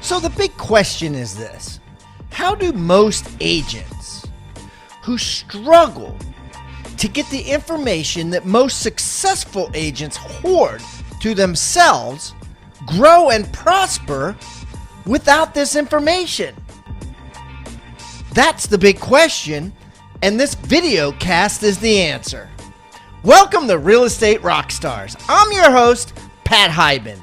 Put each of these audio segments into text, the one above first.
So the big question is this: how do most agents who struggle to get the information that most successful agents hoard to themselves grow and prosper without this information? That's the big question, and this video cast is the answer. Welcome to Real Estate Rockstars. I'm your host, Pat Hyben.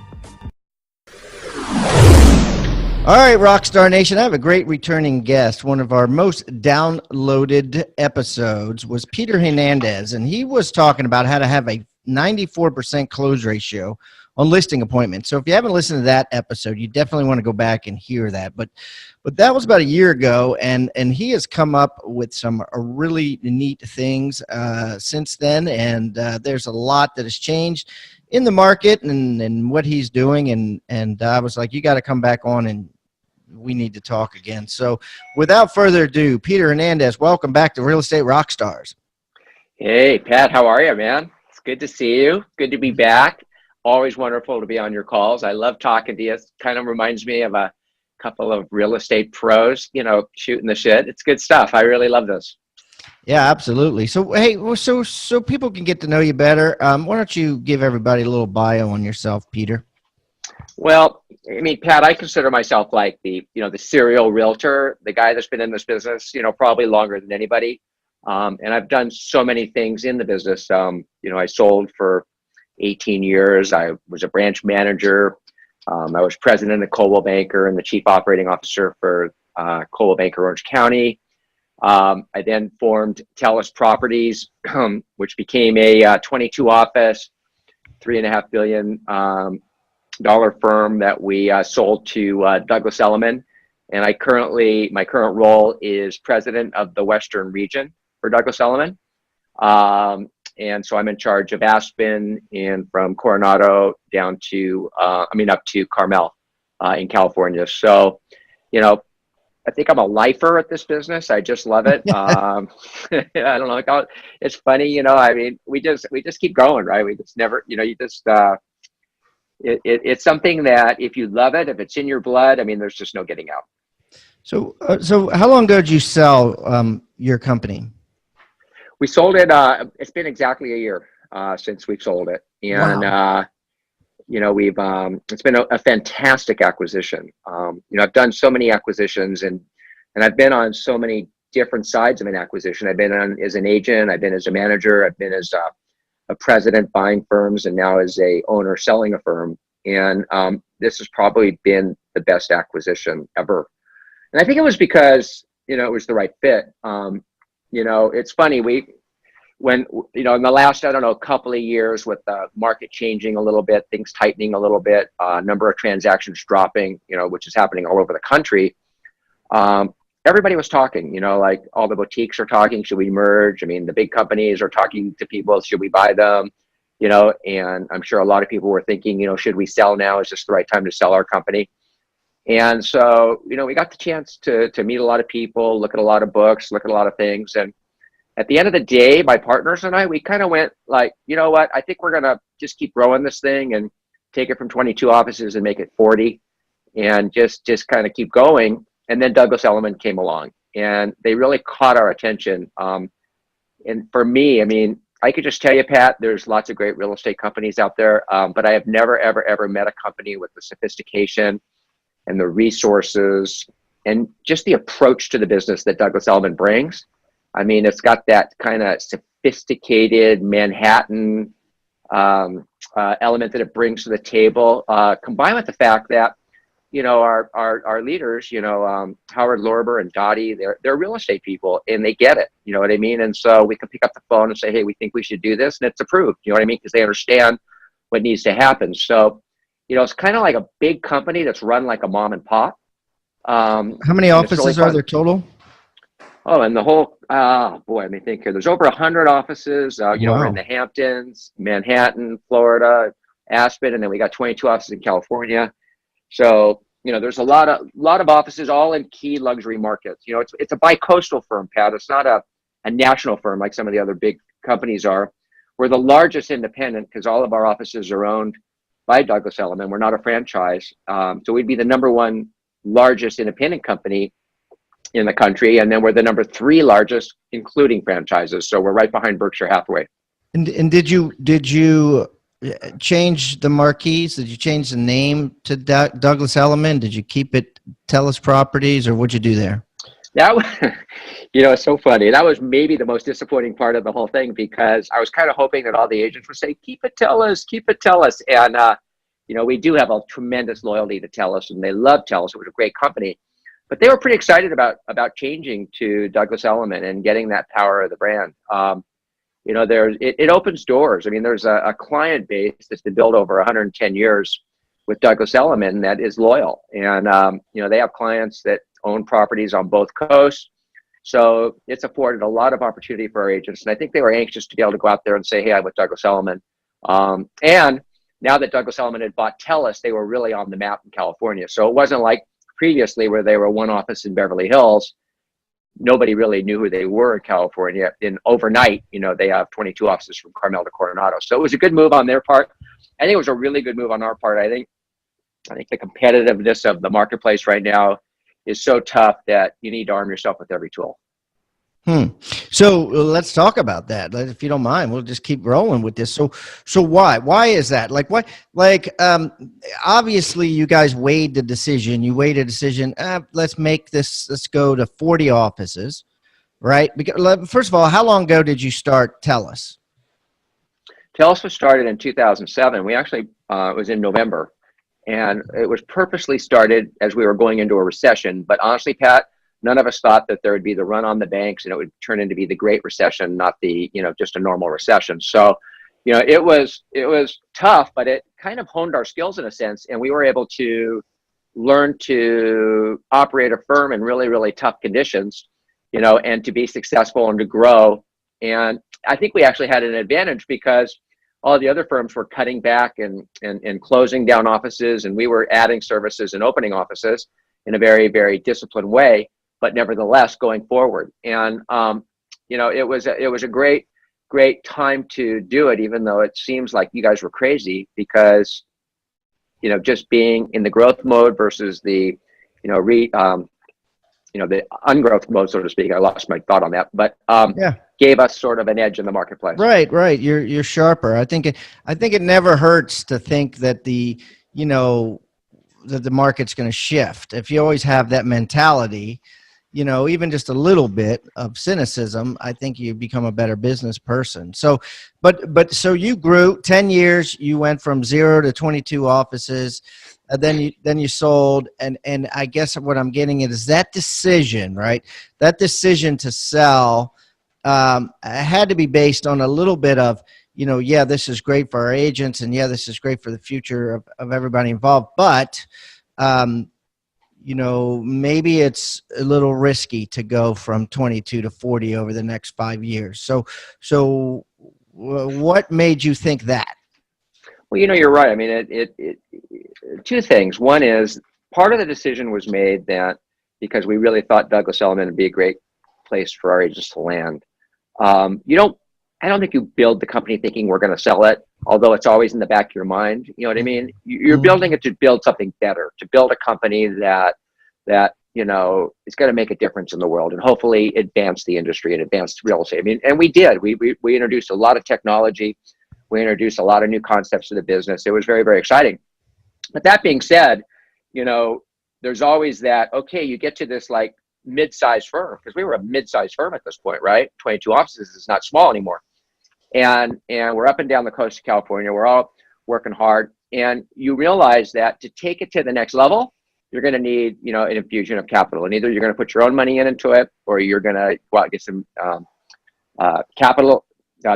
All right, Rockstar Nation, I have a great returning guest. One of our most downloaded episodes was Peter Hernandez, and he was talking about how to have a 94% close ratio on listing appointments. So if you haven't listened to that episode, you definitely want to go back and hear that. But that was about a year ago, and he has come up with some really neat things since then, and there's a lot that has changed in the market and what he's doing, and I was like, you got to come back on and we need to talk again. So without further ado, Peter Hernandez, welcome back to Real Estate Rockstars. Hey, Pat, how are you, man? It's good to see you. Good to be back. Always wonderful to be on your calls. I love talking to you. It kind of reminds me of a couple of real estate pros, shooting the shit. It's good stuff. I really love this. Yeah, absolutely. So, hey, so people can get to know you better. Why don't you give everybody a little bio on yourself, Peter? Well, I mean, Pat, I consider myself like the serial realtor, the guy that's been in this business, probably longer than anybody. And I've done so many things in the business. I sold for 18 years. I was a branch manager. I was president of Coldwell Banker and the chief operating officer for Coldwell Banker Orange County. I then formed Telus Properties, which became a 22 office, $3.5 billion firm that we sold to Douglas Elliman. And my current role is president of the Western region for Douglas Elliman. And so I'm in charge of Aspen and from Coronado down to, up to Carmel in California. So, I think I'm a lifer at this business. I just love it. I don't know. It's funny, we just keep going, right? We just never, it's something that if you love it, if it's in your blood, there's just no getting out. So how long ago did you sell your company? We sold it. It's been exactly a year since we've sold it, and wow. We've it's been a fantastic acquisition. I've done so many acquisitions, and I've been on so many different sides of an acquisition. I've been on as an agent, I've been as a manager, I've been as a president buying firms, and now as a owner selling a firm. And this has probably been the best acquisition ever. And I think it was because it was the right fit. It's funny, when in the last, couple of years with the market changing a little bit, things tightening a little bit, number of transactions dropping, which is happening all over the country. Everybody was talking, like all the boutiques are talking, should we merge? The big companies are talking to people, should we buy them? And I'm sure a lot of people were thinking, should we sell now? Is this the right time to sell our company? And so, we got the chance to meet a lot of people, look at a lot of books, look at a lot of things. And at the end of the day, my partners and I, we kind of went like, you know what, I think we're going to just keep growing this thing and take it from 22 offices and make it 40 and just kind of keep going. And then Douglas Elliman came along and they really caught our attention. And for me, I could just tell you, Pat, there's lots of great real estate companies out there, but I have never, ever, ever met a company with the sophistication and the resources and just the approach to the business that Douglas Elliman brings. It's got that kind of sophisticated Manhattan element that it brings to the table, combined with the fact that, our leaders, Howard Lorber and Dottie, they're real estate people and they get it, you know what I mean? And so we can pick up the phone and say, hey, we think we should do this, and it's approved, you know what I mean? Because they understand what needs to happen. So, it's kind of like a big company that's run like a mom and pop. How many offices are there total? Oh, and the whole, let me think here. There's over 100 offices, Wow. We're in the Hamptons, Manhattan, Florida, Aspen, and then we got 22 offices in California. So, there's a lot of offices all in key luxury markets. It's a bi-coastal firm, Pat. It's not a national firm like some of the other big companies are. We're the largest independent because all of our offices are owned by Douglas Elliman. We're not a franchise. So we'd be the number one largest independent company in the country, and then we're the number 3 largest, including franchises. So we're right behind Berkshire Hathaway. And did you change the marquees? Did you change the name to Douglas Elliman? Did you keep it Tellus Properties, or what'd you do there? That was, it's so funny. That was maybe the most disappointing part of the whole thing, because I was kind of hoping that all the agents would say, keep it Tellus, keep it Tellus. And, we do have a tremendous loyalty to Tellus, and they love Tellus. It was a great company. But they were pretty excited about changing to Douglas Elliman and getting that power of the brand. It opens doors. I mean, there's a client base that's been built over 110 years with Douglas Elliman that is loyal. And, they have clients that own properties on both coasts. So it's afforded a lot of opportunity for our agents. And I think they were anxious to be able to go out there and say, hey, I'm with Douglas Elliman. And now that Douglas Elliman had bought Tellus, they were really on the map in California. So it wasn't like previously where they were one office in Beverly Hills. Nobody really knew who they were in California. And overnight, they have 22 offices from Carmel to Coronado. So it was a good move on their part. I think it was a really good move on our part. I think the competitiveness of the marketplace right now is so tough that you need to arm yourself with every tool. So let's talk about that. If you don't mind, we'll just keep rolling with this. So why is that? Obviously you guys weighed the decision. You weighed a decision. Let's go to 40 offices, right? Because, first of all, how long ago did you start Tellus? Tellus was started in 2007. We actually, it was in November, and it was purposely started as we were going into a recession. But honestly, Pat, none of us thought that there would be the run on the banks and it would turn into be the Great Recession, not the, just a normal recession. So, it was tough, but it kind of honed our skills in a sense. And we were able to learn to operate a firm in really, really tough conditions, and to be successful and to grow. And I think we actually had an advantage because all the other firms were cutting back and closing down offices, and we were adding services and opening offices in a very, very disciplined way, but nevertheless going forward. And it was a great time to do it, even though it seems like you guys were crazy, because just being in the growth mode versus the the ungrowth mode, so to speak. I lost my thought on that, but gave us sort of an edge in the marketplace. Right. You're sharper. I think it never hurts to think that that the market's going to shift. If you always have that mentality, even just a little bit of cynicism, I think you become a better business person. So, so you grew 10 years, you went from 0 to 22 offices, then you sold. And I guess what I'm getting at is that decision, right? That decision to sell had to be based on a little bit of, this is great for our agents, and this is great for the future of everybody involved. But, maybe it's a little risky to go from 22 to 40 over the next 5 years. So what made you think that? Well, you're right. I mean, it two things. One is part of the decision was made that because we really thought Douglas Elliman would be a great place for our agents to land. I don't think you build the company thinking we're going to sell it, although it's always in the back of your mind. You know what I mean? You're building it to build something better, to build a company that is going to make a difference in the world and hopefully advance the industry and advance real estate. I mean, and we did. We introduced a lot of technology. We introduced a lot of new concepts to the business. It was very, very exciting. But that being said, there's always that, okay, you get to this like mid-sized firm, because we were a mid-sized firm at this point, right? 22 offices is not small anymore. And we're up and down the coast of California. We're all working hard. And you realize that to take it to the next level, you're going to need, an infusion of capital. And either you're going to put your own money into it, or you're going to go out and get some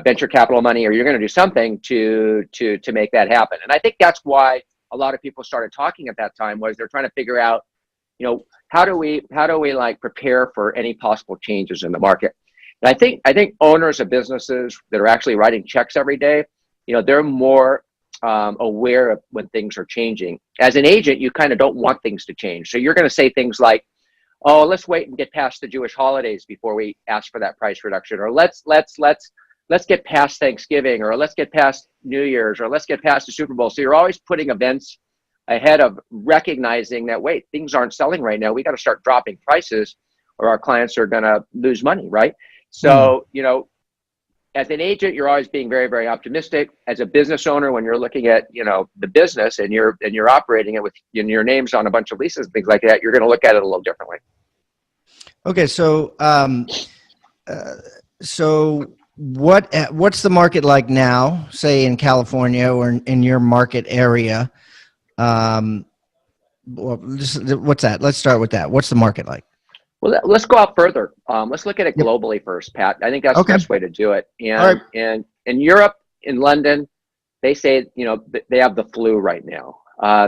venture capital money, or you're going to do something to make that happen. And I think that's why a lot of people started talking at that time, was they're trying to figure out, how do we like prepare for any possible changes in the market? And I think owners of businesses that are actually writing checks every day, they're more aware of when things are changing. As an agent, you kind of don't want things to change. So you're going to say things like, oh, let's wait and get past the Jewish holidays before we ask for that price reduction, or let's get past Thanksgiving, or let's get past New Year's, or let's get past the Super Bowl. So you're always putting events ahead of recognizing that, wait, things aren't selling right now. We got to start dropping prices or our clients are going to lose money, right? So, as an agent, you're always being very, very optimistic. As a business owner, when you're looking at, the business and you're operating it with your names on a bunch of leases and things like that, you're going to look at it a little differently. Okay. So, what's the market like now, say in California or in your market area? What's that? Let's start with that. What's the market like? Well, let's go out further. Let's look at it globally first, Pat. I think that's the best way to do it. And and in Europe, in London, they say, they have the flu right now.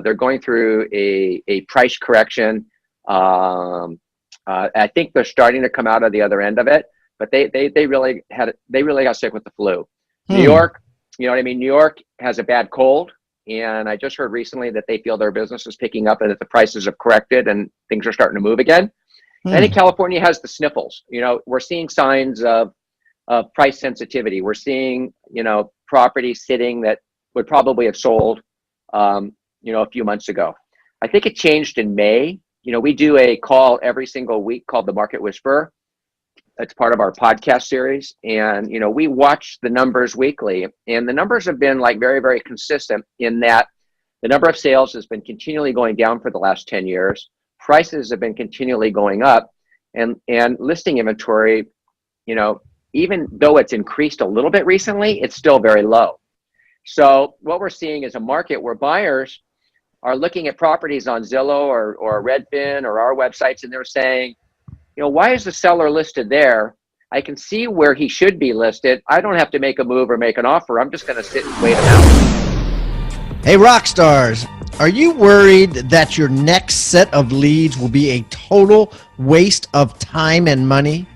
They're going through a price correction. I think they're starting to come out of the other end of it, but they really got sick with the flu. New York, New York has a bad cold. And I just heard recently that they feel their business is picking up and that the prices have corrected and things are starting to move again. I think California has the sniffles. We're seeing signs of price sensitivity. We're seeing, properties sitting that would probably have sold, a few months ago. I think it changed in May. We do a call every single week called the Market Whisperer. It's part of our podcast series. And, we watch the numbers weekly, and the numbers have been like very, very consistent in that the number of sales has been continually going down for the last 10 years. Prices have been continually going up, and listing inventory, even though it's increased a little bit recently, it's still very low. So what we're seeing is a market where buyers are looking at properties on Zillow or Redfin or our websites, and they're saying, why is the seller listed there? I can see where he should be listed. I don't have to make a move or make an offer. I'm just going to sit and wait him out. Hey, Rockstars, are you worried that your next set of leads will be a total waste of time and money?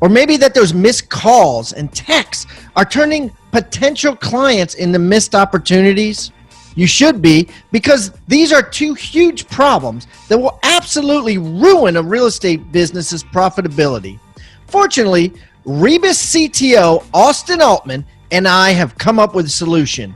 Or maybe that those missed calls and texts are turning potential clients into missed opportunities? You should be, because these are two huge problems that will absolutely ruin a real estate business's profitability. Fortunately, Rebus CTO Austin Altman and I have come up with a solution.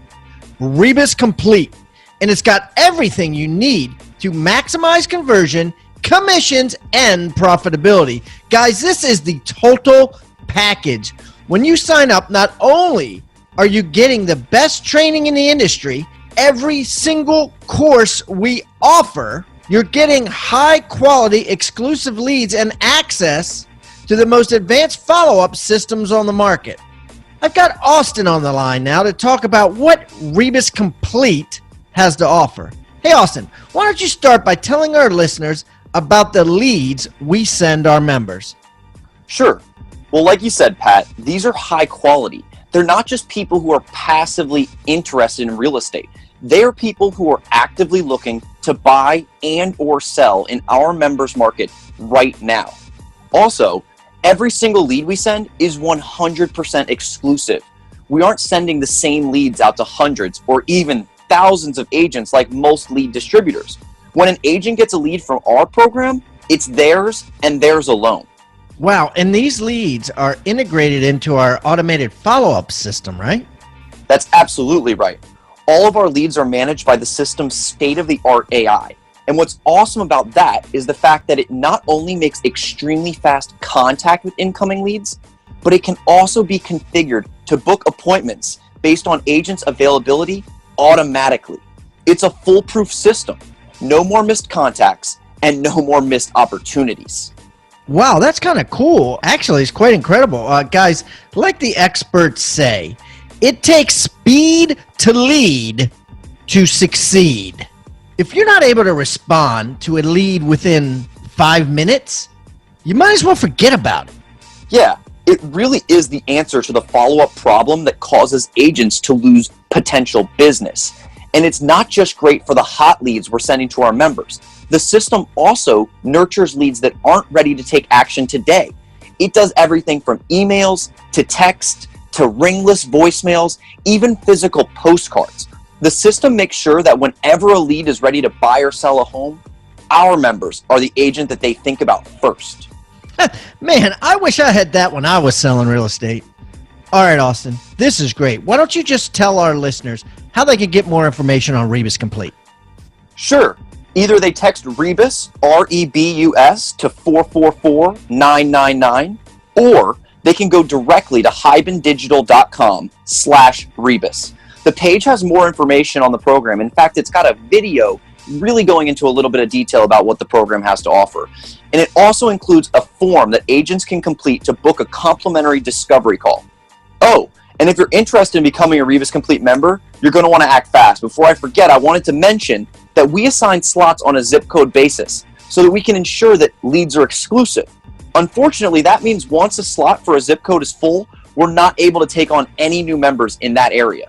Rebus Complete, and it's got everything you need to maximize conversion, commissions, and profitability. Guys, this is the total package. When you sign up, not only are you getting the best training in the industry, every single course we offer, you're getting high quality exclusive leads and access to the most advanced follow-up systems on the market. I've got Austin on the line now to talk about what Rebus Complete has to offer. Hey, Austin, why don't you start by telling our listeners about the leads we send our members? Sure. Well, like you said, Pat, these are high quality. They're not just people who are passively interested in real estate. They are people who are actively looking to buy and or sell in our members market right now. Also, every single lead we send is 100% exclusive. We aren't sending the same leads out to hundreds or even thousands of agents like most lead distributors. When an agent gets a lead from our program, it's theirs and theirs alone. Wow, and these leads are integrated into our automated follow-up system, right? That's absolutely right. All of our leads are managed by the system's state-of-the-art AI. And what's awesome about that is the fact that it not only makes extremely fast contact with incoming leads, but it can also be configured to book appointments based on agents' availability automatically. It's a foolproof system. No more missed contacts and no more missed opportunities. Wow, that's kind of cool. Actually, it's quite incredible. Guys, like the experts say, it takes speed to lead to succeed. If you're not able to respond to a lead within 5 minutes, you might as well forget about it. Yeah, it really is the answer to the follow-up problem that causes agents to lose potential business. And it's not just great for the hot leads we're sending to our members. The system also nurtures leads that aren't ready to take action today. It does everything from emails to text to ringless voicemails, even physical postcards. The system makes sure that whenever a lead is ready to buy or sell a home, our members are the agent that they think about first. Man, I wish I had that when I was selling real estate. All right, Austin, this is great. Why don't you just tell our listeners how they can get more information on Rebus Complete? Sure. Either they text REBUS, R-E-B-U-S, to 444-999, or they can go directly to hibandigital.com/REBUS. The page has more information on the program. In fact, it's got a video really going into a little bit of detail about what the program has to offer. And it also includes a form that agents can complete to book a complimentary discovery call. Oh, and if you're interested in becoming a Rebus Complete member, you're going to want to act fast. Before I forget, I wanted to mention that we assign slots on a zip code basis so that we can ensure that leads are exclusive. Unfortunately, that means once a slot for a zip code is full, we're not able to take on any new members in that area.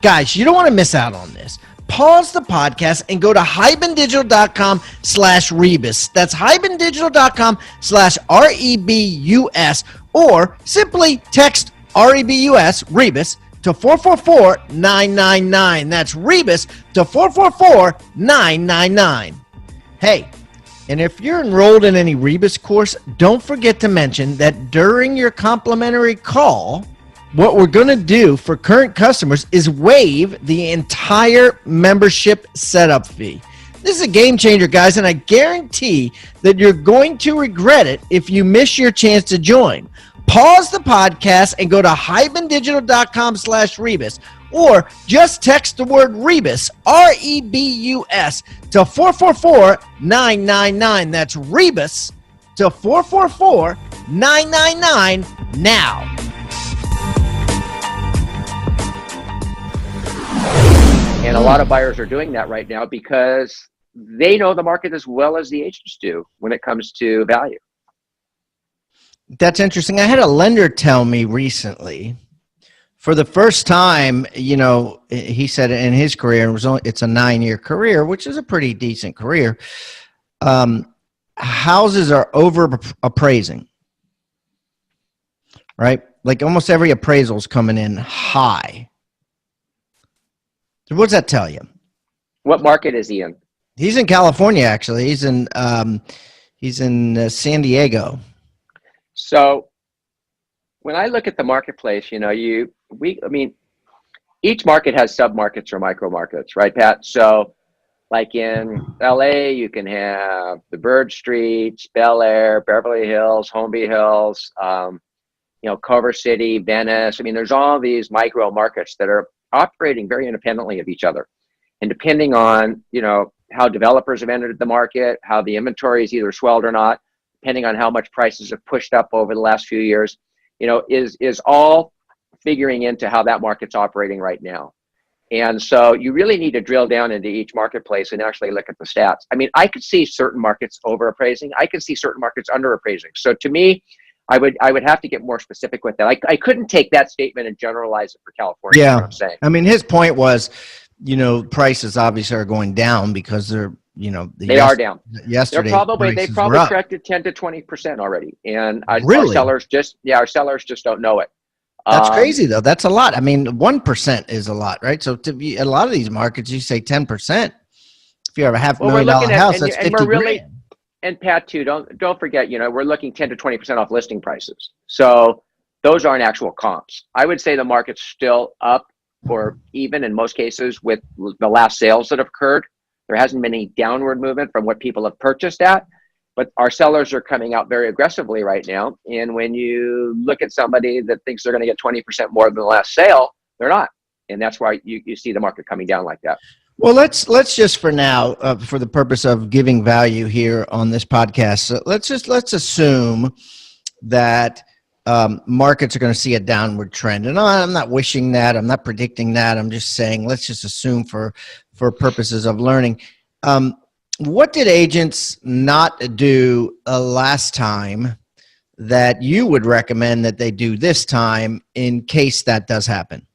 Guys, you don't want to miss out on this. Pause the podcast and go to hibandigital.com/Rebus. That's hibandigital.com/REBUS, or simply text REBUS, Rebus, to 444-999. That's Rebus to 444-999. Hey, and if you're enrolled in any Rebus course, don't forget to mention that during your complimentary call, what we're going to do for current customers is waive the entire membership setup fee. This is a game changer, guys, and I guarantee that you're going to regret it if you miss your chance to join. Pause the podcast and go to hibandigital.com/Rebus, or just text the word Rebus, REBUS, to 444-999. That's Rebus to 444-999 now. And a lot of buyers are doing that right now because they know the market as well as the agents do when it comes to value. That's interesting. I had a lender tell me recently, for the first time, you know, he said in his career, it's a 9-year career, which is a pretty decent career. Houses are over appraising, right? Like almost every appraisal is coming in high. So what does that tell you? What market is he in? He's in California, actually. He's in San Diego. So when I look at the marketplace, you know, I mean, each market has sub-markets or micro markets, right, Pat? So like in LA, you can have the Bird Streets, Bel Air, Beverly Hills, Holmby Hills, you know, Culver City, Venice. I mean, there's all these micro markets that are operating very independently of each other. And depending on, you know, how developers have entered the market, how the inventory is either swelled or not, depending on how much prices have pushed up over the last few years, you know, is all figuring into how that market's operating right now. And so you really need to drill down into each marketplace and actually look at the stats. I mean, I could see certain markets overappraising. I could see certain markets underappraising. So to me, I would have to get more specific with that. I couldn't take that statement and generalize it for California. Yeah. Is what I'm saying. I mean, his point was, you know, prices obviously are going down because they're, you know, they are down. Yesterday, they probably corrected 10 to 20% already, and really? our sellers just don't know it. That's crazy though. That's a lot. I mean, 1% is a lot, right? So to be a lot of these markets, you say 10%. If you have a $500,000 house, that's 50 grand. And Pat, too, don't forget, you know, we're looking 10 to 20% off listing prices. So those aren't actual comps. I would say the market's still up or even in most cases with the last sales that have occurred. There hasn't been any downward movement from what people have purchased at, but our sellers are coming out very aggressively right now. And when you look at somebody that thinks they're going to get 20% more than the last sale, they're not. And that's why you see the market coming down like that. Well, let's just for now, for the purpose of giving value here on this podcast, let's assume that markets are going to see a downward trend. And I'm not wishing that. I'm not predicting that. I'm just saying let's just assume for purposes of learning. What did agents not do last time that you would recommend that they do this time in case that does happen?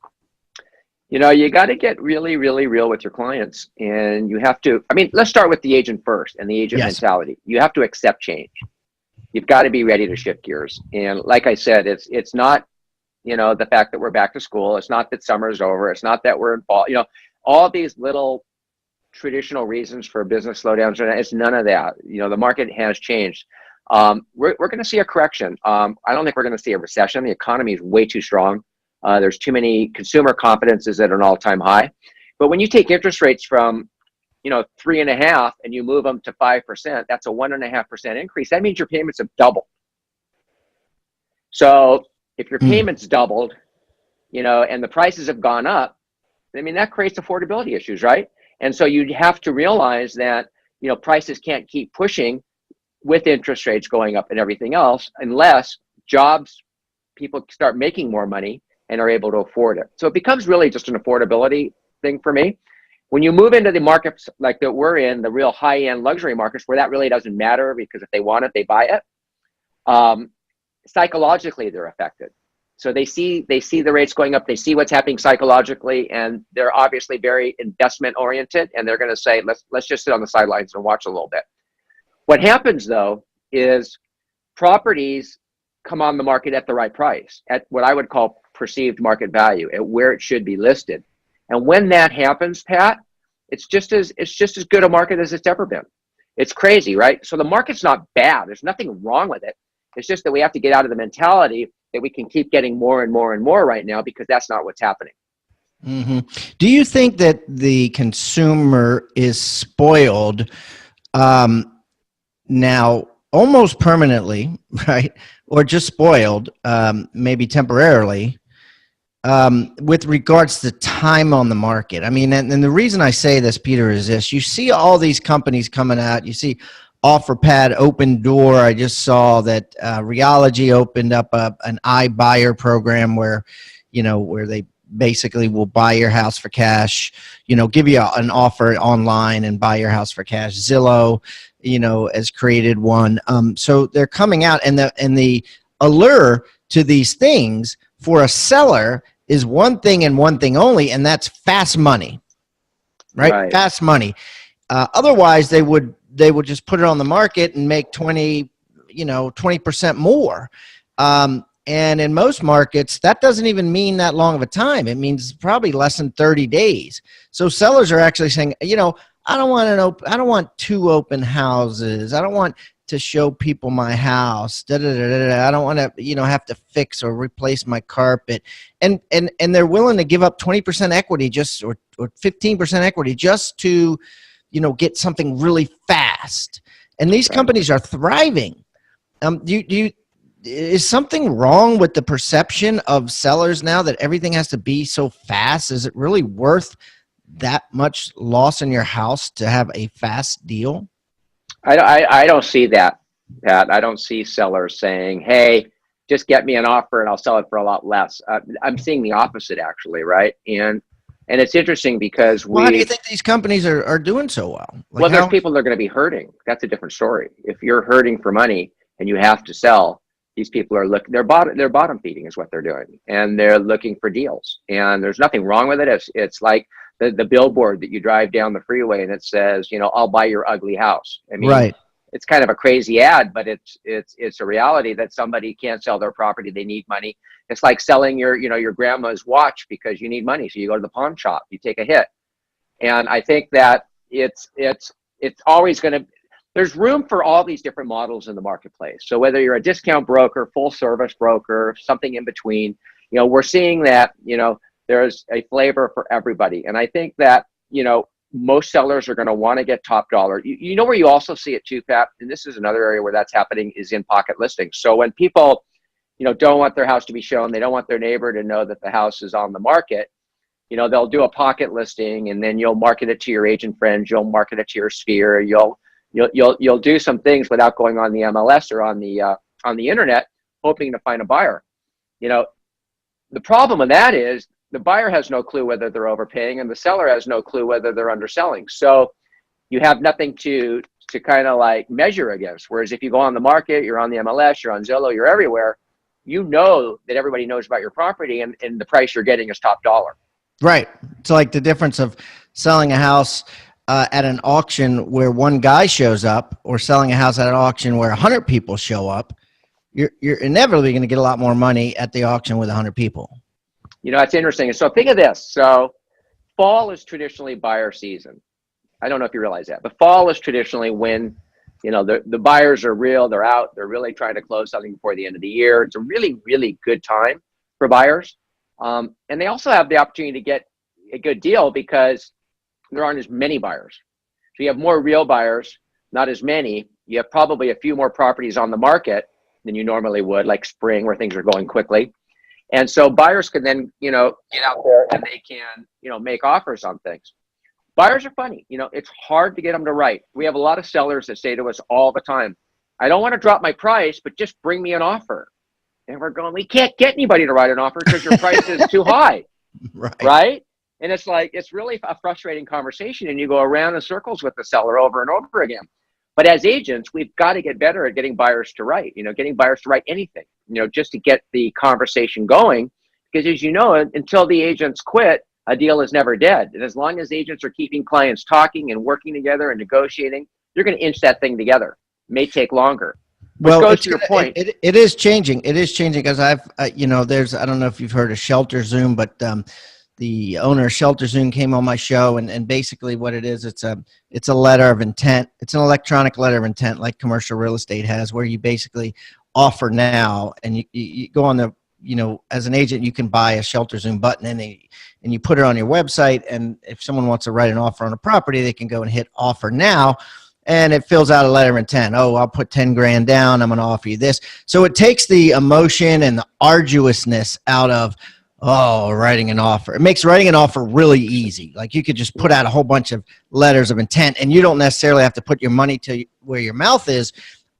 You know, you got to get really, really real with your clients, and you have to, I mean, let's start with the agent first and the agent mentality. You have to accept change. You've got to be ready to shift gears. And like I said, it's not, you know, the fact that we're back to school. It's not that summer's over. It's not that we're in fall, you know, all these little traditional reasons for business slowdowns. It's none of that. You know, the market has changed. We're going to see a correction. I don't think we're going to see a recession. The economy is way too strong. There's too many consumer confidence is at an all-time high. But when you take interest rates from, 3.5% and you move them to 5%, that's a 1.5% increase. That means your payments have doubled. So if your payments doubled, and the prices have gone up, I mean, that creates affordability issues, right? And so you have to realize that, prices can't keep pushing with interest rates going up and everything else unless people start making more money and are able to afford it. So it becomes really just an affordability thing for me. When you move into the markets like that we're in, the real high-end luxury markets where that really doesn't matter because if they want it, they buy it. Psychologically, they're affected. So they see the rates going up, they see what's happening psychologically, and they're obviously very investment oriented, and they're going to say, let's just sit on the sidelines and watch a little bit. What happens though is properties come on the market at the right price, at what I would call perceived market value, at where it should be listed. And when that happens, Pat, it's just as good a market as it's ever been. It's crazy, right? So the market's not bad. There's nothing wrong with it. It's just that we have to get out of the mentality that we can keep getting more and more and more right now, because that's not what's happening. Mm-hmm. Do you think that the consumer is spoiled now almost permanently, right? Or just spoiled, maybe temporarily, with regards to time on the market? I mean, and the reason I say this, Peter, is this. You see all these companies coming out. You see OfferPad, Open Door. I just saw that Realogy opened up an iBuyer program where they basically will buy your house for cash, give you an offer online and buy your house for cash. Zillow, has created one. So they're coming out, and the allure to these things for a seller is one thing and one thing only, and that's fast money, right? Fast money. Otherwise, they would just put it on the market and make 20% more. And in most markets, that doesn't even mean that long of a time. It means probably less than 30 days. So sellers are actually saying, I don't want 2 open houses. I don't want to show people my house. I don't want to, have to fix or replace my carpet. And they're willing to give up 20% equity or 15% equity just to, get something really fast. And these companies are thriving. Is something wrong with the perception of sellers now that everything has to be so fast? Is it really worth that much loss in your house to have a fast deal? I don't see that, Pat. I don't see sellers saying, hey, just get me an offer and I'll sell it for a lot less. I'm seeing the opposite, actually, right? And it's interesting because why do you think these companies are doing so well? There's people that are going to be hurting. That's a different story. If you're hurting for money and you have to sell, these people are they're bottom feeding is what they're doing, and they're looking for deals. And there's nothing wrong with it. It's like the billboard that you drive down the freeway and it says, I'll buy your ugly house. I mean, right. It's kind of a crazy ad, but it's a reality that somebody can't sell their property. They need money. It's like selling your grandma's watch because you need money. So you go to the pawn shop, you take a hit. And I think that it's always going to, there's room for all these different models in the marketplace. So whether you're a discount broker, full service broker, something in between, we're seeing that, there's a flavor for everybody. And I think that, most sellers are going to want to get top dollar. You know where you also see it too, Pat, and this is another area where that's happening, is in pocket listings. So when people, don't want their house to be shown, they don't want their neighbor to know that the house is on the market, they'll do a pocket listing, and then you'll market it to your agent friends, you'll market it to your sphere, you'll do some things without going on the MLS or on the internet, hoping to find a buyer. The problem with that is the buyer has no clue whether they're overpaying, and the seller has no clue whether they're underselling. So you have nothing to kind of like measure against. Whereas if you go on the market, you're on the MLS, you're on Zillow, you're everywhere, that everybody knows about your property, and the price you're getting is top dollar. Right. It's like the difference of selling a house at an auction where one guy shows up, or selling a house at an auction where 100 people show up. You're inevitably going to get a lot more money at the auction with 100 people. It's interesting. So think of this. So fall is traditionally buyer season. I don't know if you realize that, but fall is traditionally when, the buyers are real, they're out, they're really trying to close something before the end of the year. It's a really, really good time for buyers. And they also have the opportunity to get a good deal because there aren't as many buyers. So you have more real buyers, not as many. You have probably a few more properties on the market than you normally would, like spring where things are going quickly. And so buyers can then, get out there and they can, make offers on things. Buyers are funny. It's hard to get them to write. We have a lot of sellers that say to us all the time, I don't want to drop my price, but just bring me an offer. And we're going, we can't get anybody to write an offer because your price is too high. Right? And it's like, it's really a frustrating conversation, and you go around in circles with the seller over and over again. But as agents, we've got to get better at getting buyers to write, getting buyers to write anything, just to get the conversation going. Because as you know, until the agents quit, a deal is never dead. And as long as agents are keeping clients talking and working together and negotiating, you're going to inch that thing together. It may take longer. Well, goes to your point. It is changing. It is changing because there's, I don't know if you've heard of Shelter Zoom, but the owner of Shelter Zoom came on my show, and basically what it is, it's a letter of intent. It's an electronic letter of intent like commercial real estate has, where you basically offer now, and you go on the, as an agent, you can buy a Shelter Zoom button and you put it on your website. And if someone wants to write an offer on a property, they can go and hit offer now. And it fills out a letter of intent. Oh, I'll put 10 grand down. I'm going to offer you this. So it takes the emotion and the arduousness out of, writing an offer. It makes writing an offer really easy. Like you could just put out a whole bunch of letters of intent, and you don't necessarily have to put your money to where your mouth is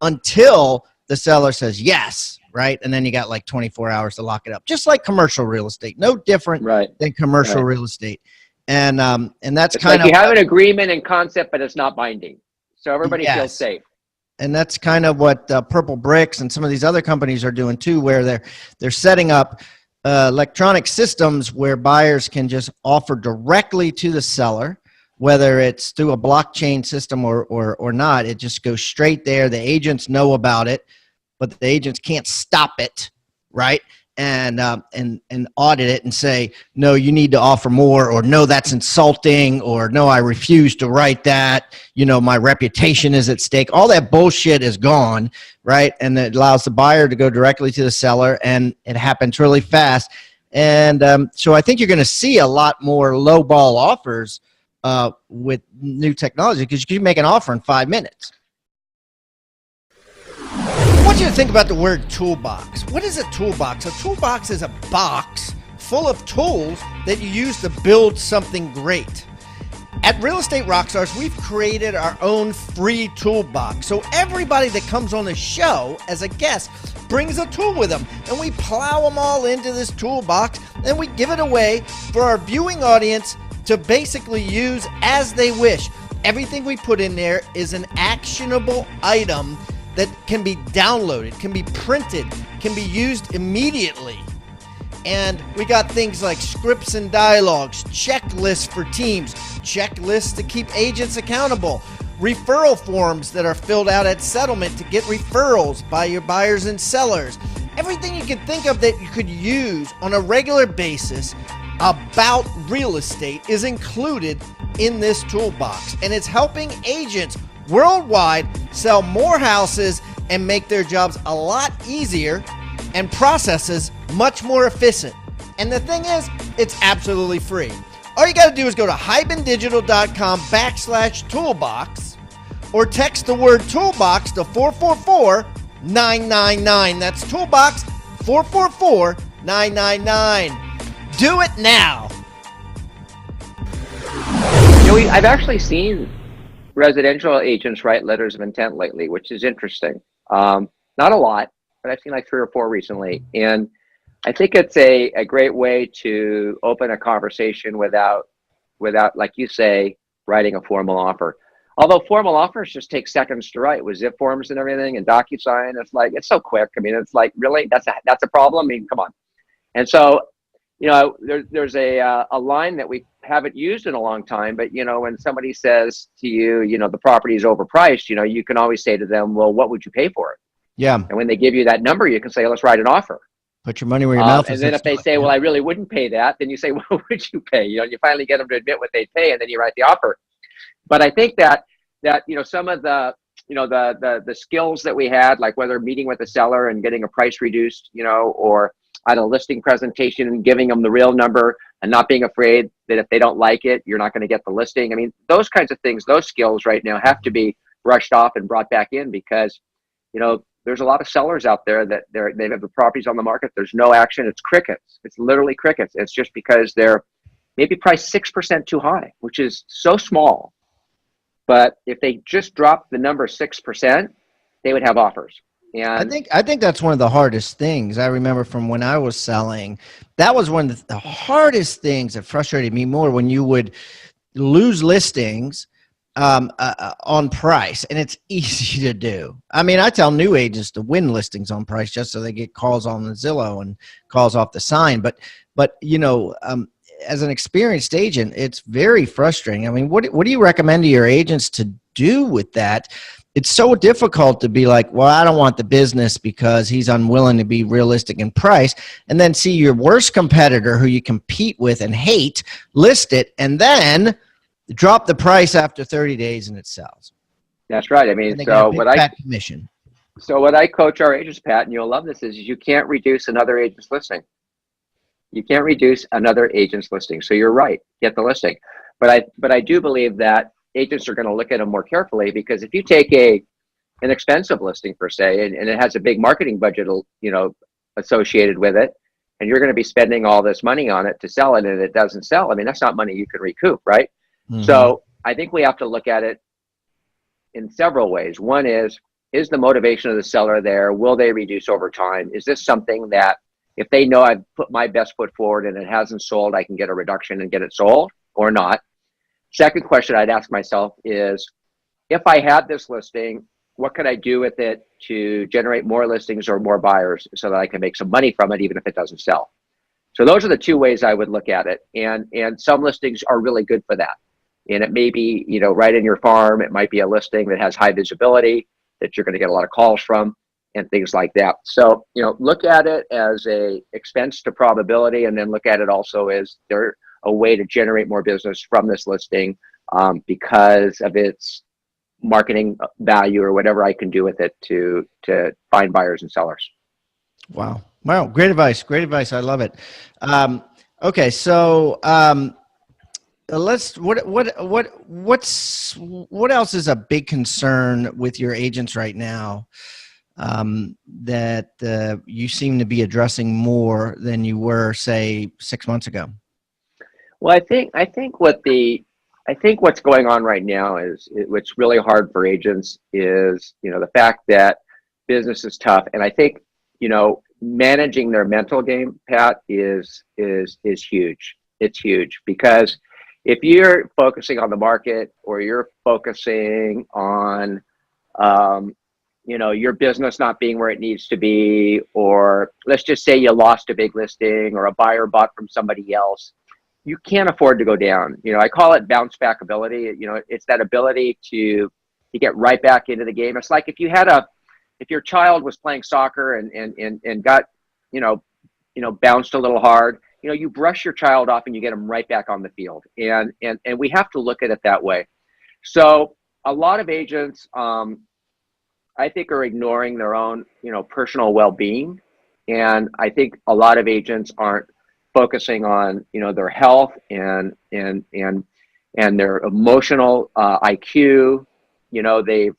until the seller says yes, right? And then you got like 24 hours to lock it up, just like commercial real estate. No different than commercial real estate. And that's kind of, you have an agreement in concept, but it's not binding. So everybody feels safe. And that's kind of what Purple Bricks and some of these other companies are doing too, where they're setting up electronic systems where buyers can just offer directly to the seller, whether it's through a blockchain system or not. It just goes straight there. The agents know about it, but the agents can't stop it, right? And audit it and say, no, you need to offer more, or no, that's insulting, or no, I refuse to write that. My reputation is at stake. All that bullshit is gone, right? And it allows the buyer to go directly to the seller, and it happens really fast. And so I think you're going to see a lot more low ball offers with new technology, because you can make an offer in 5 minutes. I want you to think about the word toolbox. What is a toolbox? A toolbox is a box full of tools that you use to build something great. At Real Estate Rockstars, we've created our own free toolbox. So everybody that comes on the show as a guest brings a tool with them, and we plow them all into this toolbox, and we give it away for our viewing audience to basically use as they wish. Everything we put in there is an actionable item that can be downloaded, can be printed, can be used immediately. And we got things like scripts and dialogues, checklists for teams, checklists to keep agents accountable, referral forms that are filled out at settlement to get referrals by your buyers and sellers. Everything you can think of that you could use on a regular basis about real estate is included in this toolbox. And it's helping agents worldwide sell more houses and make their jobs a lot easier and processes much more efficient. And the thing is, it's absolutely free. All you got to do is go to hibandigital.com/toolbox or text the word toolbox to 444-999. That's toolbox 444-999. Do it now. I've actually seen residential agents write letters of intent lately, which is interesting. Not a lot, but I've seen like 3 or 4 recently. And I think it's a great way to open a conversation without, like you say, writing a formal offer. Although formal offers just take seconds to write with zip forms and everything and DocuSign. It's so quick. I mean, it's like, really, that's a problem. I mean, come on. And so, there's a line that we haven't used in a long time, but when somebody says to you, the property is overpriced, you can always say to them, well, what would you pay for it? Yeah. And when they give you that number, you can say, let's write an offer. Put your money where your mouth is. And then if they say, well, I really wouldn't pay that, then you say, what would you pay? You finally get them to admit what they'd pay, and then you write the offer. But I think that some of the the skills that we had, like whether meeting with the seller and getting a price reduced, or at a listing presentation and giving them the real number and not being afraid that if they don't like it, you're not going to get the listing. I mean, those kinds of things, those skills right now have to be brushed off and brought back in because, you know, there's a lot of sellers out there that they have the properties on the market. There's no action. It's crickets. It's literally crickets. It's just because they're maybe priced 6% too high, which is so small. But if they just dropped the number 6%, they would have offers. And I think that's one of the hardest things. I remember from when I was selling, that was one of the hardest things that frustrated me more, when you would lose listings on price, and it's easy to do. I mean, I tell new agents to win listings on price just so they get calls on the Zillow and calls off the sign. But you know, as an experienced agent, it's very frustrating. I mean, what do you recommend to your agents to do with that? It's so difficult to be like, well, I don't want the business because he's unwilling to be realistic in price, and then see your worst competitor who you compete with and hate list it, and then drop the price after 30 days and it sells. that's right. I mean, So what I coach our agents, Pat, and you'll love this, is you can't reduce another agent's listing. You can't reduce another agent's listing. So you're right, get the listing. But I do believe that agents are going to look at them more carefully, because if you take an expensive listing per se, and it has a big marketing budget, you know, associated with it, and you're going to be spending all this money on it to sell it, and it doesn't sell, I mean, that's not money you can recoup, right? Mm-hmm. So I think we have to look at it in several ways. One is the motivation of the seller there? Will they reduce over time? Is this something that if they know I've put my best foot forward and it hasn't sold, I can get a reduction and get it sold, or not? Second question I'd ask myself is, if I had this listing, what could I do with it to generate more listings or more buyers so that I can make some money from it, even if it doesn't sell? So those are the two ways I would look at it. And some listings are really good for that. And it may be, you know, right in your farm. It might be a listing that has high visibility that you're going to get a lot of calls from and things like that. So, you know, look at it as a expense to probability, and then look at it also as there a way to generate more business from this listing because of its marketing value or whatever I can do with it to find buyers and sellers. Wow. Great advice. Great advice. I love it. Okay. So, what else is a big concern with your agents right now that you seem to be addressing more than you were, say, 6 months ago? Well, I think what's going on right now is what's really hard for agents is, you know, the fact that business is tough, and I think, you know, managing their mental game, Pat, is huge. It's huge, because if you're focusing on the market, or you're focusing on, you know, your business not being where it needs to be, or let's just say you lost a big listing or a buyer bought from somebody else, you can't afford to go down. You know, I call it bounce back ability. You know, it's that ability to get right back into the game. It's like if your child was playing soccer and got, you know, bounced a little hard, you know, you brush your child off and you get them right back on the field. And we have to look at it that way. So a lot of agents, I think, are ignoring their own, you know, personal well-being. And I think a lot of agents aren't focusing on, you know, their health and their emotional IQ. You know, they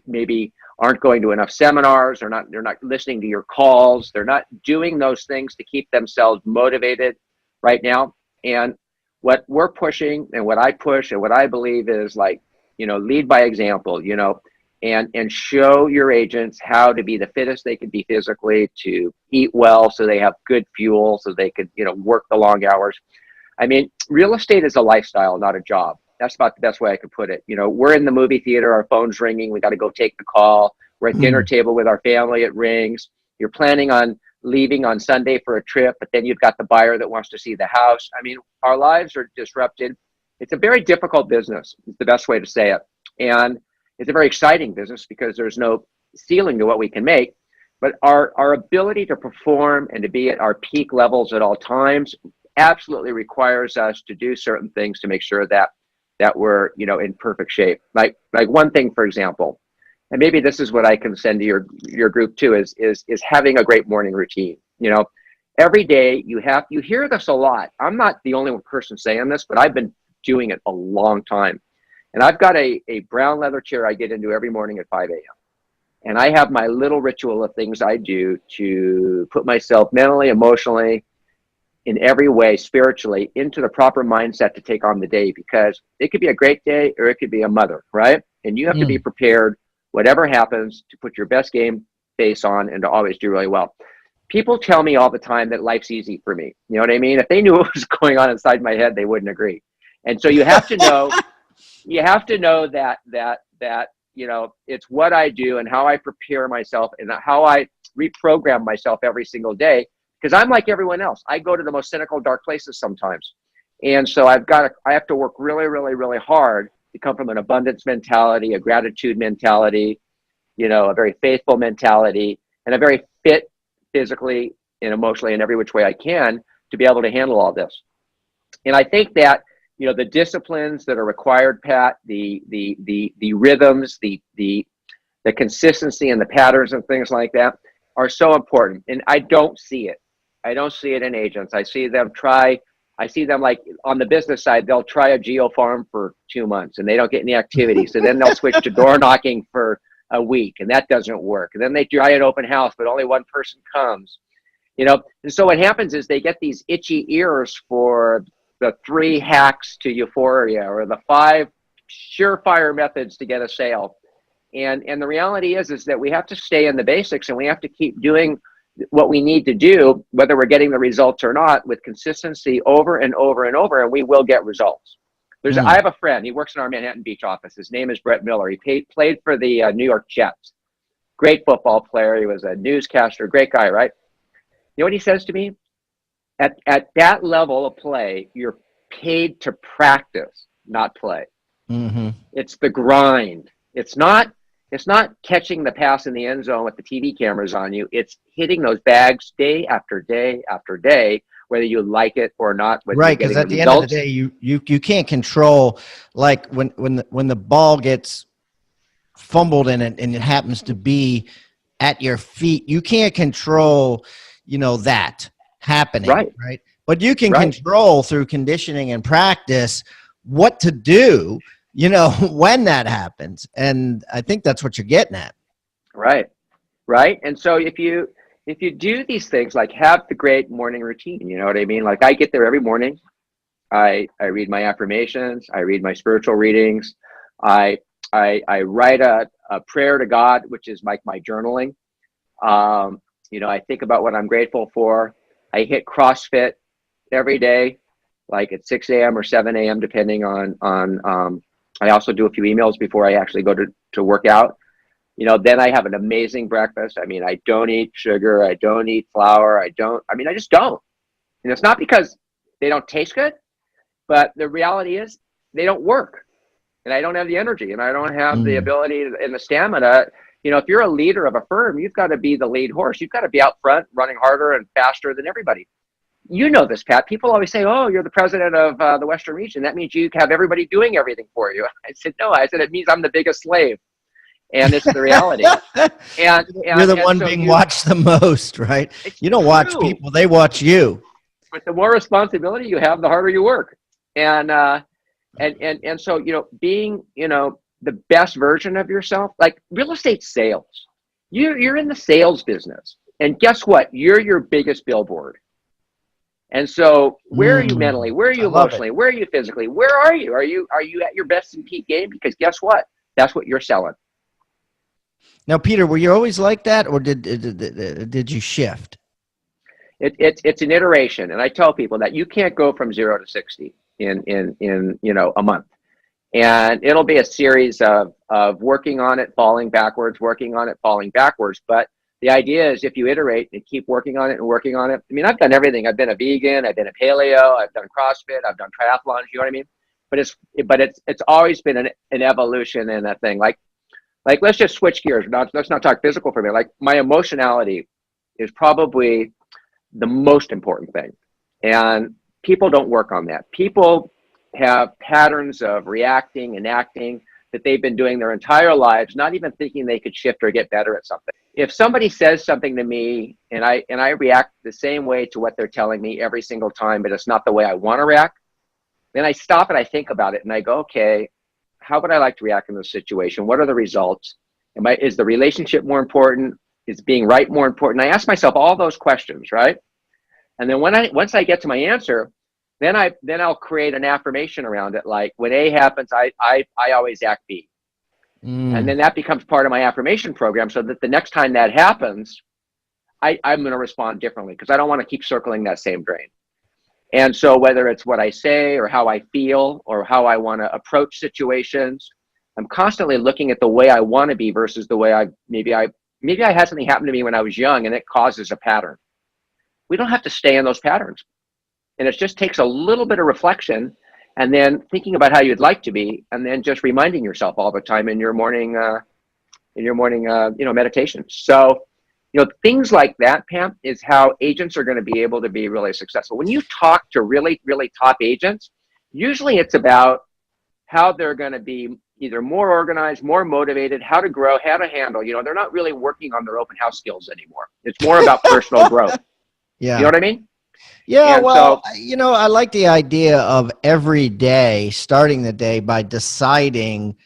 maybe aren't going to enough seminars, they're not listening to your calls, they're not doing those things to keep themselves motivated right now. And what we're pushing, and what I push, and what I believe is, like, you know, lead by example, you know, and show your agents how to be the fittest they can be physically, to eat well so they have good fuel, so they could, you know, work the long hours. I mean, real estate is a lifestyle, not a job. That's about the best way I could put it. You know, we're in the movie theater, our phone's ringing, we got to go take the call. We're at dinner table with our family, it rings. You're planning on leaving on Sunday for a trip, but then you've got the buyer that wants to see the house. I mean, our lives are disrupted. It's a very difficult business, is the best way to say it. And it's a very exciting business because there's no ceiling to what we can make. But our ability to perform and to be at our peak levels at all times absolutely requires us to do certain things to make sure that we're, you know, in perfect shape. Like one thing, for example, and maybe this is what I can send to your group too, is having a great morning routine. You know, every day you hear this a lot. I'm not the only person saying this, but I've been doing it a long time. And I've got a brown leather chair I get into every morning at 5 a.m. And I have my little ritual of things I do to put myself mentally, emotionally, in every way, spiritually, into the proper mindset to take on the day, because it could be a great day or it could be a mother, right? And you have to be prepared, whatever happens, to put your best game face on and to always do really well. People tell me all the time that life's easy for me. You know what I mean? If they knew what was going on inside my head, they wouldn't agree. And so you have to know, that, you know, it's what I do and how I prepare myself and how I reprogram myself every single day. Because I'm like everyone else. I go to the most cynical, dark places sometimes. And so I have to work really, really, really hard to come from an abundance mentality, a gratitude mentality, you know, a very faithful mentality, and a very fit physically and emotionally in every which way I can to be able to handle all this. And I think that, you know, the disciplines that are required, Pat, the rhythms, the consistency and the patterns and things like that are so important. And I don't see it. I don't see it in agents. I see them like on the business side, they'll try a geo farm for 2 months and they don't get any activity. So then they'll switch to door knocking for a week and that doesn't work. And then they try an open house, but only one person comes, you know? And so what happens is they get these itchy ears for the 3 hacks to euphoria or the 5 surefire methods to get a sale. And the reality is that we have to stay in the basics and we have to keep doing what we need to do, whether we're getting the results or not, with consistency over and over and over, and we will get results. I have a friend, he works in our Manhattan Beach office. His name is Brett Miller. He played for the New York Jets. Great football player. He was a newscaster, great guy, right? You know what he says to me? At that level of play, you're paid to practice, not play. Mm-hmm. It's the grind. It's not catching the pass in the end zone with the TV cameras on you. It's hitting those bags day after day after day, whether you like it or not. Right, because at the end of the day, you can't control, like when the ball gets fumbled and it happens to be at your feet, you can't control, you know, that happening, right? But you can control through conditioning and practice what to do, you know, when that happens. And I think that's what you're getting at. Right. And so if you do these things, like have the great morning routine, you know what I mean? Like I get there every morning. I read my affirmations. I read my spiritual readings. I write a prayer to God, which is like my journaling. You know, I think about what I'm grateful for. I hit CrossFit every day, like at 6 a.m. or 7 a.m., depending on I also do a few emails before I actually go to work out. You know, then I have an amazing breakfast. I mean, I don't eat sugar. I don't eat flour. I just don't. And it's not because they don't taste good, but the reality is they don't work. And I don't have the energy and I don't have the ability and the stamina. You know, if you're a leader of a firm, you've got to be the lead horse. You've got to be out front, running harder and faster than everybody. You know this, Pat. People always say, oh, you're the president of the Western region. That means you have everybody doing everything for you. I said, no. I said, it means I'm the biggest slave. And it's the reality. and you're the one being watched the most, right? You don't watch people. They watch you. But the more responsibility you have, the harder you work. And so, you know, being, you know, the best version of yourself, like real estate sales, you're in the sales business. And guess what? You're your biggest billboard. And so where are you mentally? Where are you emotionally? Where are you physically? Where are you? Are you at your best and peak game? Because guess what? That's what you're selling. Now, Peter, were you always like that, or did you shift? It's an iteration, and I tell people that you can't go from 0 to 60 in you know, a month, and it'll be a series of working on it, falling backwards, working on it, falling backwards. But the idea is if you iterate and keep working on it and working on it. I mean, I've done everything. I've been a vegan. I've been a paleo. I've done CrossFit. I've done triathlons. You know what I mean? But it's always been an evolution and a thing. Like let's just switch gears. Let's not talk physical for me. Like my emotionality is probably the most important thing, and people don't work on that. People have patterns of reacting and acting that they've been doing their entire lives, not even thinking they could shift or get better at something. if somebody says something to me and I react the same way to what they're telling me every single time, but it's not the way I want to react, then I stop and I think about it and I go, okay, how would I like to react in this situation? What are the results? Is the relationship more important? Is being right more important? I ask myself all those questions, right? And then once I get to my answer, then I'll create an affirmation around it. Like when A happens, I always act B. And then that becomes part of my affirmation program, so that the next time that happens, I'm going to respond differently, because I don't want to keep circling that same drain. And so whether it's what I say or how I feel or how I want to approach situations, I'm constantly looking at the way I want to be versus the way maybe I had something happen to me when I was young and it causes a pattern. We don't have to stay in those patterns. And it just takes a little bit of reflection and then thinking about how you'd like to be, and then just reminding yourself all the time in your morning meditation. So, things like that, Pam, is how agents are going to be able to be really successful. When you talk to really, really top agents, usually it's about how they're going to be either more organized, more motivated, how to grow, how to handle. They're not really working on their open house skills anymore. It's more about personal growth. Yeah. You know what I mean? Yeah, And well, I like the idea of every day starting the day by deciding,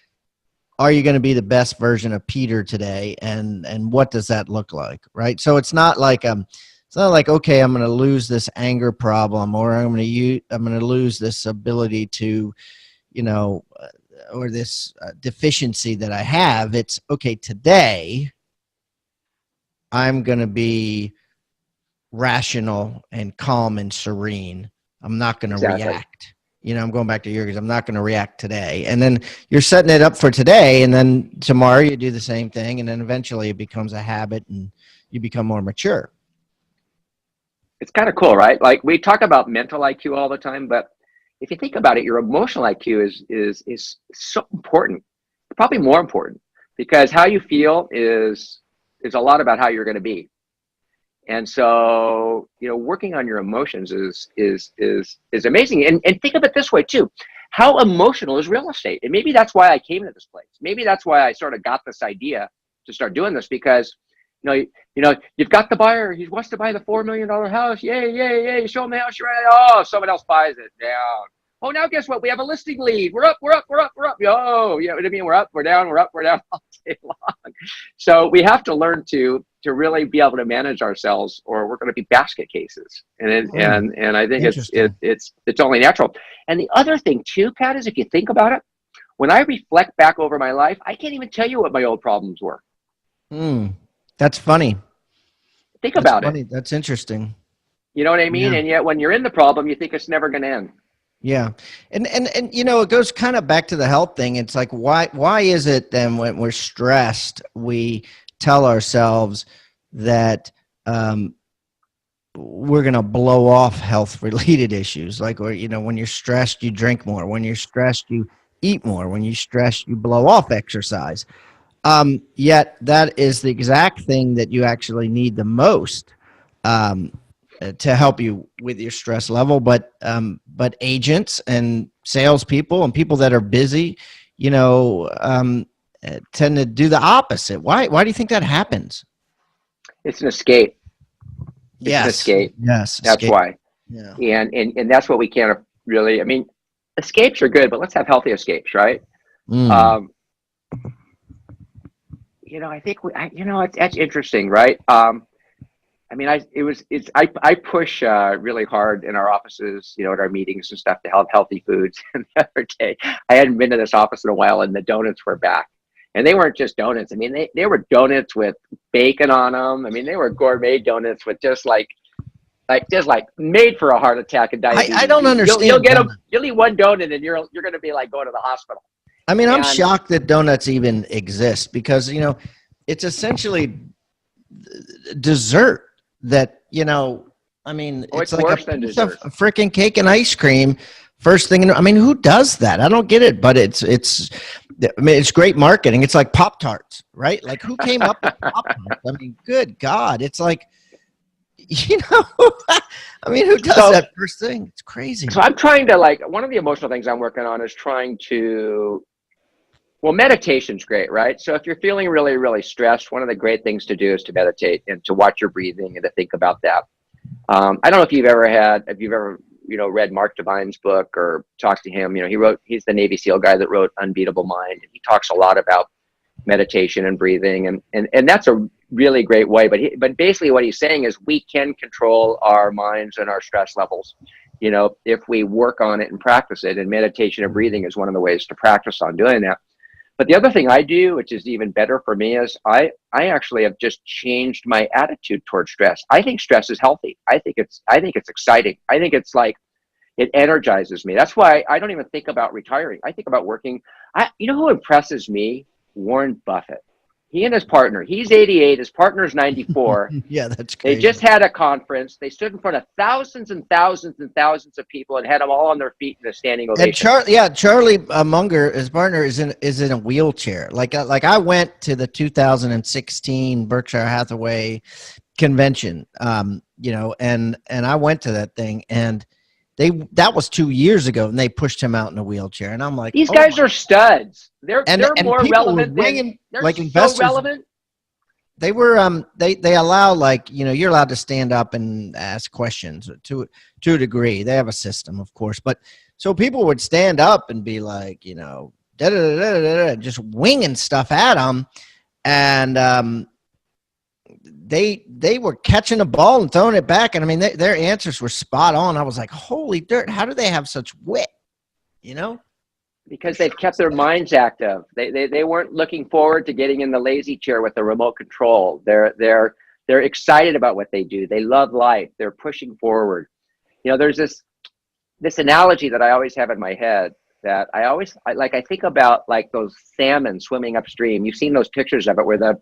are you going to be the best version of Peter today, and what does that look like, right? So it's not like okay, I'm going to lose this anger problem, or I'm going to lose this ability to, or this deficiency that I have. It's okay, today I'm going to be rational and calm and serene. I'm not going to react. I'm going back to yours. I'm not going to react today. And then you're setting it up for today. And then tomorrow you do the same thing. And then eventually it becomes a habit and you become more mature. It's kind of cool, right? Like we talk about mental IQ all the time, but if you think about it, your emotional IQ is so important, probably more important, because how you feel is a lot about how you're going to be. And so, working on your emotions is amazing. And think of it this way too. How emotional is real estate? And maybe that's why I came to this place. Maybe that's why I sort of got this idea to start doing this, because, you've got the buyer. He wants to buy the $4 million house. Yay, yay, yay. Show him the house. You're right. Oh, someone else buys it. Down. Oh, now guess what? We have a listing lead. We're up, we're up, we're up, we're up. Oh, you know what I mean? We're up, we're down, we're up, we're down all day long. So we have to learn to really be able to manage ourselves, or we're going to be basket cases. And I think it's only natural. And the other thing too, Pat, is if you think about it, when I reflect back over my life, I can't even tell you what my old problems were. That's funny. Think about it. That's interesting. You know what I mean? Yeah. And yet when you're in the problem, you think it's never going to end. Yeah. And it goes kind of back to the health thing. It's like, why is it then when we're stressed, we tell ourselves that we're going to blow off health related issues? Like, or, when you're stressed, you drink more. When you're stressed, you eat more. When you're stressed, you blow off exercise. Yet that is the exact thing that you actually need the most to help you with your stress level. But agents and salespeople and people that are busy, tend to do the opposite. Why do you think that happens? It's an escape. Yes. It's an escape. Yes. That's escape. why. Yeah. And that's what we can't really, escapes are good, but let's have healthy escapes, right? I think that's interesting, right? I push really hard in our offices, at our meetings and stuff, to have healthy foods. And the other day, I hadn't been to this office in a while, and the donuts were back. And they weren't just donuts. They were donuts with bacon on them. They were gourmet donuts with just like made for a heart attack and diabetes. I don't understand. You'll get them. You'll eat one donut, and you're going to be like going to the hospital. I'm shocked that donuts even exist, because it's essentially dessert. That it's like worse a than piece dessert. of freaking cake and ice cream. First thing, who does that? I don't get it, but it's great marketing. It's like Pop-Tarts, right? Like, who came up with Pop-Tarts? Good God, it's like, who does that first thing? It's crazy. So I'm trying to, one of the emotional things I'm working on is trying to Well, meditation's great, right? So if you're feeling really, really stressed, one of the great things to do is to meditate and to watch your breathing and to think about that. I don't know if you've ever read Mark Devine's book or talked to him. He's the Navy SEAL guy that wrote Unbeatable Mind. And he talks a lot about meditation and breathing, and that's a really great way. But basically what he's saying is we can control our minds and our stress levels, if we work on it and practice it. And meditation and breathing is one of the ways to practice on doing that. But the other thing I do, which is even better for me, is I actually have just changed my attitude towards stress. I think stress is healthy. I think it's exciting. I think it's like, it energizes me. That's why I don't even think about retiring. I think about working. You know who impresses me? Warren Buffett. He and his partner, he's 88, his partner's 94. Yeah, that's crazy. They just had a conference. They stood in front of thousands and thousands and thousands of people and had them all on their feet in a standing ovation. And Charlie Munger, his partner, is in a wheelchair. Like I went to the 2016 Berkshire Hathaway convention, and I went to that thing, and that was 2 years ago, and they pushed him out in a wheelchair, and I'm like, these guys are studs. They're more relevant than like investors. So relevant. They were they allow, you're allowed to stand up and ask questions to a degree. They have a system, of course, but so people would stand up and be like, just winging stuff at them, and they were catching a ball and throwing it back, and I mean their answers were spot on. I was like, holy dirt, how do they have such wit? Because they've kept their minds active. They weren't looking forward to getting in the lazy chair with the remote control. They're excited about what they do. They love life. They're pushing forward. There's this analogy that I always have in my head that I think about, like those salmon swimming upstream. You've seen those pictures of it where the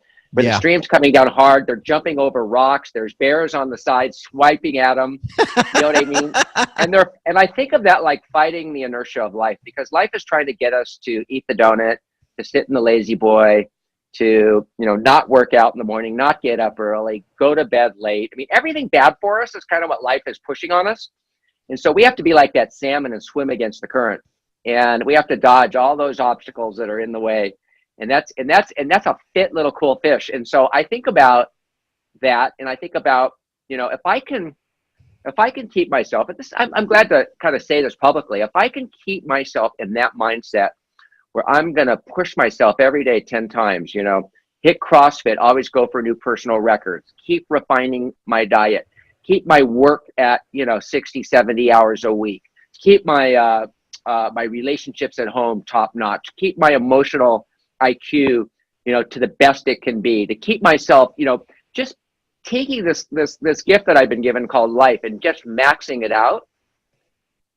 stream's coming down hard. They're jumping over rocks. There's bears on the side swiping at them. You know what I mean? And I think of that like fighting the inertia of life, because life is trying to get us to eat the donut, to sit in the lazy boy, to, not work out in the morning, not get up early, go to bed late. I mean, everything bad for us is kind of what life is pushing on us. And so we have to be like that salmon and swim against the current. And we have to dodge all those obstacles that are in the way. And that's a fit little cool fish. And so I think about that, and I think about, if I can keep myself, I'm glad to kind of say this publicly, if I can keep myself in that mindset where I'm going to push myself every day 10 times, hit CrossFit, always go for new personal records, keep refining my diet, keep my work at, 60, 70 hours a week, keep my relationships at home top notch, keep my emotional IQ, to the best it can be, to keep myself, just taking this gift that I've been given called life and just maxing it out,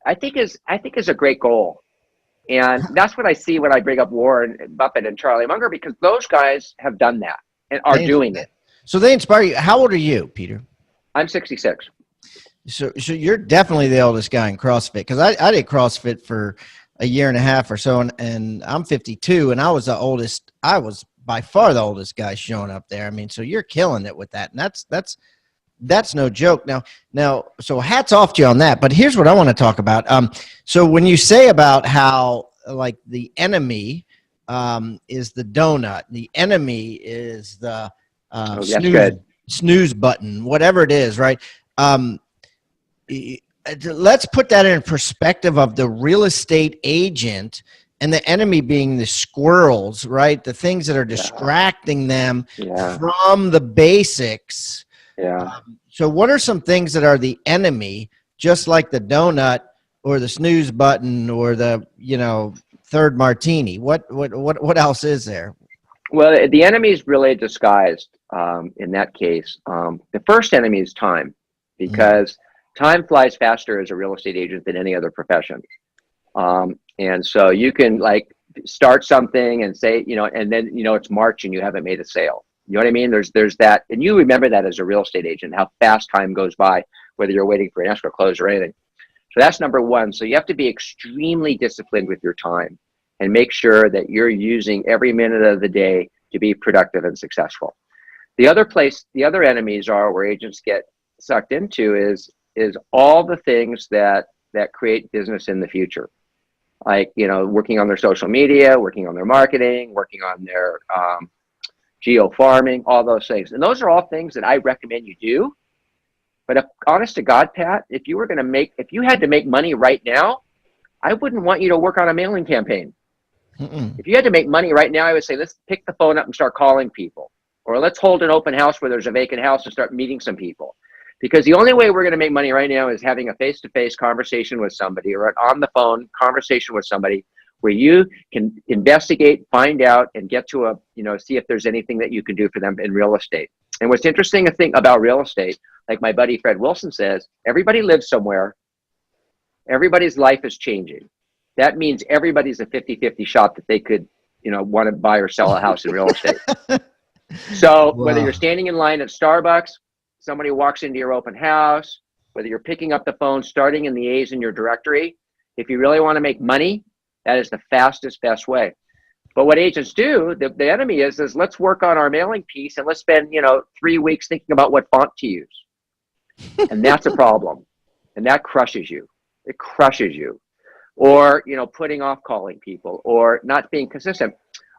I think is a great goal. And that's what I see when I bring up Warren Buffett and Charlie Munger, because those guys have done that and are doing it. So they inspire you. How old are you, Peter? I'm 66. So you're definitely the oldest guy in CrossFit, because I did CrossFit for a year and a half or so, and I'm 52, and I was the oldest. I was by far the oldest guy showing up there. I mean, so you're killing it with that, and that's no joke. Now, so hats off to you on that. But here's what I want to talk about. So when you say about how like the enemy is the donut, the enemy is the snooze button, whatever it is, right? Let's put that in perspective of the real estate agent and the enemy being the squirrels, right? The things that are distracting them from the basics. Yeah. So what are some things that are the enemy, just like the donut or the snooze button or the, third martini? What else is there? Well, the enemy is really disguised in that case. The first enemy is time, because time flies faster as a real estate agent than any other profession. And so you can start something and say, and then, it's March and you haven't made a sale. You know what I mean? There's that. And you remember that as a real estate agent, how fast time goes by, whether you're waiting for an escrow close or anything. So that's number one. So you have to be extremely disciplined with your time and make sure that you're using every minute of the day to be productive and successful. The other enemies are where agents get sucked into is all the things that create business in the future. like, working on their social media, working on their marketing, working on their geo farming, all those things. And those are all things that I recommend you do. But honest to God, Pat, if you had to make money right now, I wouldn't want you to work on a mailing campaign. If you had to make money right now, I would say, let's pick the phone up and start calling people. Or let's hold an open house where there's a vacant house and start meeting some people. Because the only way we're going to make money right now is having a face-to-face conversation with somebody, or an on-the-phone conversation with somebody where you can investigate, find out, and get to see if there's anything that you can do for them in real estate. And what's interesting, I think, about real estate, like my buddy Fred Wilson says, everybody lives somewhere. Everybody's life is changing. That means everybody's a 50-50 shot that they could, want to buy or sell a house in real estate. So whether you're standing in line at Starbucks, somebody walks into your open house, whether you're picking up the phone, starting in the A's in your directory, if you really want to make money, that is the fastest, best way. But what agents do, the enemy is let's work on our mailing piece and let's spend, 3 weeks thinking about what font to use. And that's a problem. And that crushes you. It crushes you. Or, putting off calling people or not being consistent.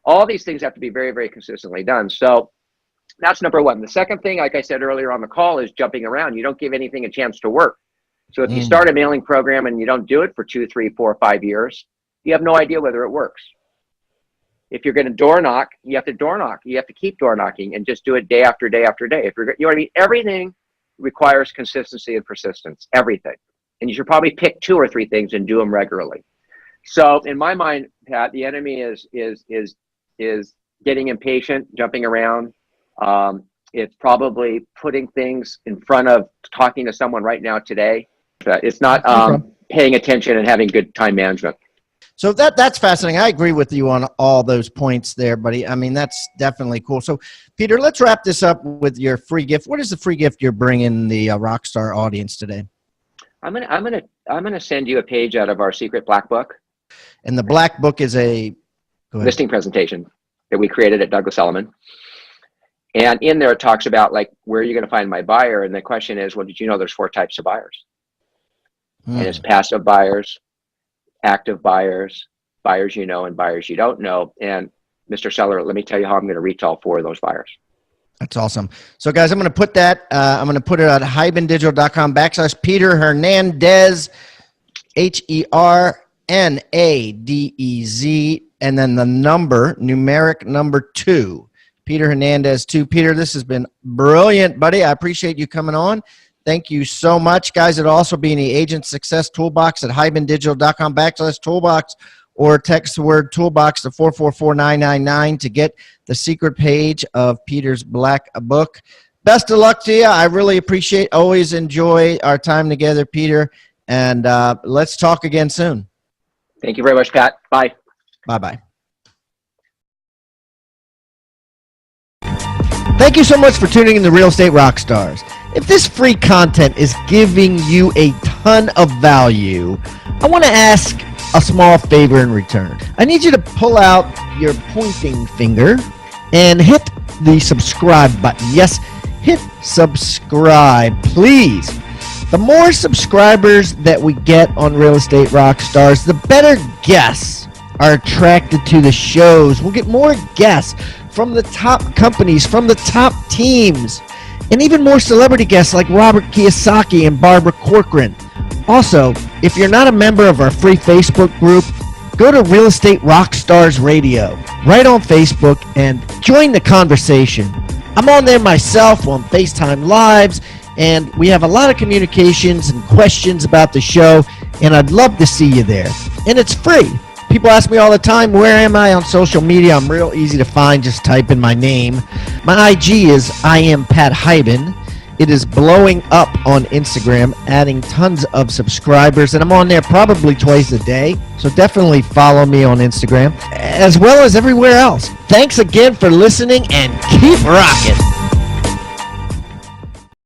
All these things have to be very, very consistently done. So that's number one. The second thing, like I said earlier on the call, is jumping around. You don't give anything a chance to work. So if you start a mailing program and you don't do it for 2, 3, 4, 5 years, you have no idea whether it works. If you're going to door knock, you have to door knock. You have to keep door knocking and just do it day after day after day. If you're, you know what I mean? Everything requires consistency and persistence. Everything. And you should probably pick 2 or 3 things and do them regularly. So in my mind, Pat, the enemy is getting impatient, jumping around. It's probably putting things in front of talking to someone right now today. It's not paying attention and having good time management. So that's fascinating. I agree with you on all those points there, buddy. I mean, that's definitely cool. So, Peter, let's wrap this up with your free gift. What is the free gift you're bringing the Rockstar audience today? I'm gonna send you a page out of our secret black book. And the black book is a listing presentation that we created at Douglas Elliman. And in there it talks about like where you're going to find my buyer. And the question is, well, did you know there's 4 types of buyers? And it's passive buyers, active buyers, buyers you know, and buyers you don't know. And Mr. Seller, let me tell you how I'm going to reach all 4 of those buyers. That's awesome. So guys, I'm going to put that, I'm going to put it at hybendigital.com/Peter Hernandez, HERNADEZ, and then the numeric number 2, Peter Hernandez 2. Peter, this has been brilliant, buddy. I appreciate you coming on. Thank you so much, guys. It'll also be in the Agent Success Toolbox at hybendigital.com/toolbox, or text the word toolbox to 444-999 to get the secret page of Peter's black book. Best of luck to you. I really appreciate, always enjoy our time together, Peter. And let's talk again soon. Thank you very much, Pat. Bye. Bye-bye. Thank you so much for tuning in to Real Estate Rockstars. If this free content is giving you a ton of value, I want to ask a small favor in return. I need you to pull out your pointing finger and hit the subscribe button. Yes, hit subscribe, please. The more subscribers that we get on Real Estate Rockstars, the better guests are attracted to the shows. We'll get more guests from the top companies, from the top teams, and even more celebrity guests like Robert Kiyosaki and Barbara Corcoran. Also, if you're not a member of our free Facebook group, go to Real Estate Rockstars Radio right on Facebook and join the conversation. I'm on there myself on FaceTime Lives, and we have a lot of communications and questions about the show, and I'd love to see you there. And it's free. People ask me all the time, where am I on social media? I'm real easy to find. Just type in my name. My IG is I am Pat Hyben. It is blowing up on Instagram, adding tons of subscribers, and I'm on there probably twice a day. So definitely follow me on Instagram, as well as everywhere else. Thanks again for listening, and keep rocking.